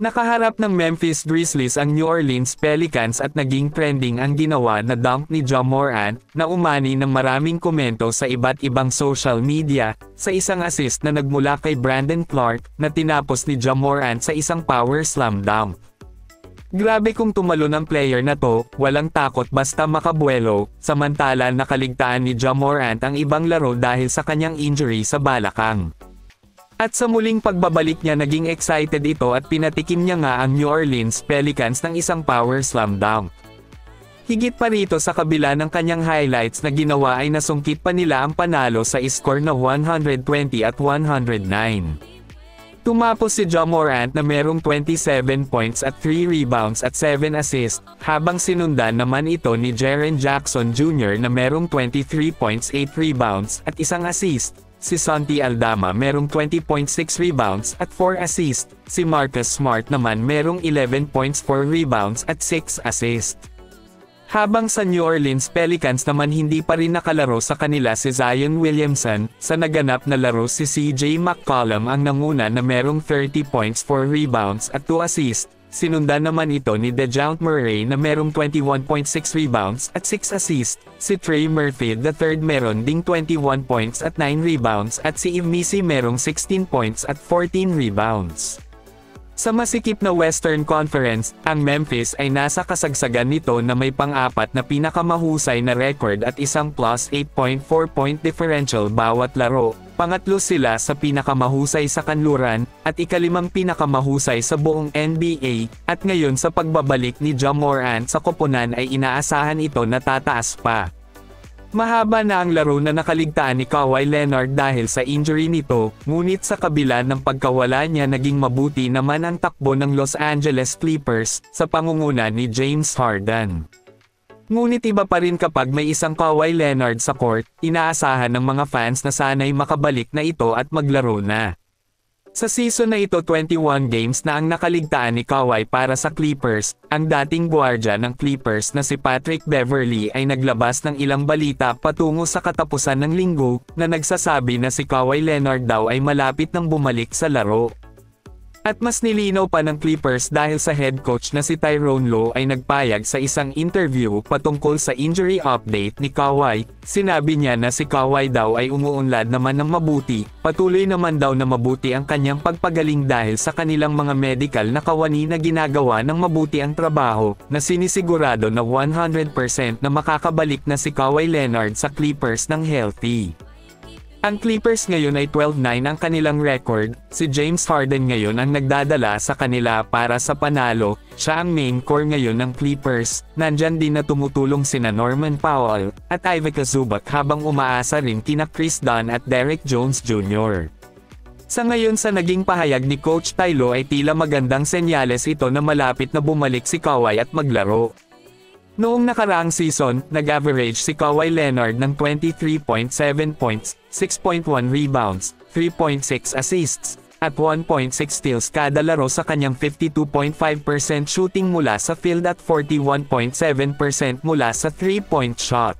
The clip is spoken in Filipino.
Nakaharap ng Memphis Grizzlies ang New Orleans Pelicans at naging trending ang ginawa na dunk ni Ja Morant, na umani ng maraming komento sa iba't ibang social media, sa isang assist na nagmula kay Brandon Clark, na tinapos ni Ja Morant sa isang power slam dunk. Grabe kung tumalon ang player na to, walang takot basta makabuelo, samantala nakaligtaan ni Ja Morant ang ibang laro dahil sa kanyang injury sa balakang. At sa muling pagbabalik niya naging excited ito at pinatikim niya nga ang New Orleans Pelicans ng isang power slam dunk. Higit pa rito sa kabila ng kanyang highlights na ginawa ay nasungkit pa nila ang panalo sa score na 120 at 109. Tumapos si Ja Morant na merong 27 points at 3 rebounds at 7 assists, habang sinundan naman ito ni Jaren Jackson Jr. na merong 23 points 8 rebounds at 1 assist. Si Santi Aldama merong 20.6 rebounds at 4 assists, si Marcus Smart naman merong 11 points 4 rebounds at 6 assists. Habang sa New Orleans Pelicans naman hindi pa rin nakalaro sa kanila si Zion Williamson, sa naganap na laro si CJ McCollum ang nanguna na merong 30 points 4 rebounds at 2 assists. Sinundan naman ito ni DeJounte Murray na merong 21.6 rebounds at 6 assists, si Trey Murphy III meron ding 21 points at 9 rebounds at si Yves Missi merong 16 points at 14 rebounds. Sa masikip na Western Conference, ang Memphis ay nasa kasagsagan nito na may pang-apat na pinakamahusay na record at isang plus 8.4 point differential bawat laro. Pangatlo sila sa pinakamahusay sa kanluran, at ikalimang pinakamahusay sa buong NBA, at ngayon sa pagbabalik ni Ja Morant sa koponan ay inaasahan ito na tataas pa. Mahaba na ang laro na nakaligtaan ni Kawhi Leonard dahil sa injury nito, ngunit sa kabila ng pagkawala niya naging mabuti naman ang takbo ng Los Angeles Clippers, sa pangunguna ni James Harden. Ngunit iba pa rin kapag may isang Kawhi Leonard sa court, inaasahan ng mga fans na sana'y makabalik na ito at maglaro na. Sa season na ito 21 games na ang nakaligtaan ni Kawhi para sa Clippers, ang dating guardia ng Clippers na si Patrick Beverley ay naglabas ng ilang balita patungo sa katapusan ng linggo, na nagsasabi na si Kawhi Leonard daw ay malapit nang bumalik sa laro. At mas nilinaw pa ng Clippers dahil sa head coach na si Tyrone Lue ay nagpayag sa isang interview patungkol sa injury update ni Kawhi. Sinabi niya na si Kawhi daw ay umuunlad naman ng mabuti, patuloy naman daw na mabuti ang kanyang pagpagaling dahil sa kanilang mga medical na kawani na ginagawa ng mabuti ang trabaho, na sinisigurado na 100% na makakabalik na si Kawhi Leonard sa Clippers ng healthy. Ang Clippers ngayon ay 12-9 ang kanilang record, si James Harden ngayon ang nagdadala sa kanila para sa panalo, siya ang main core ngayon ng Clippers, nandyan din na tumutulong sina Norman Powell, at Ivica Zubac habang umaasa rin kina Chris Dunn at Derrick Jones Jr. Sa ngayon sa naging pahayag ni Coach Ty Lue ay tila magandang senyales ito na malapit na bumalik si Kawhi at maglaro. Noong nakaraang season, nag-average si Kawhi Leonard ng 23.7 points, 6.1 rebounds, 3.6 assists, at 1.6 steals kada laro sa kanyang 52.5% shooting mula sa field at 41.7% mula sa 3-point shot.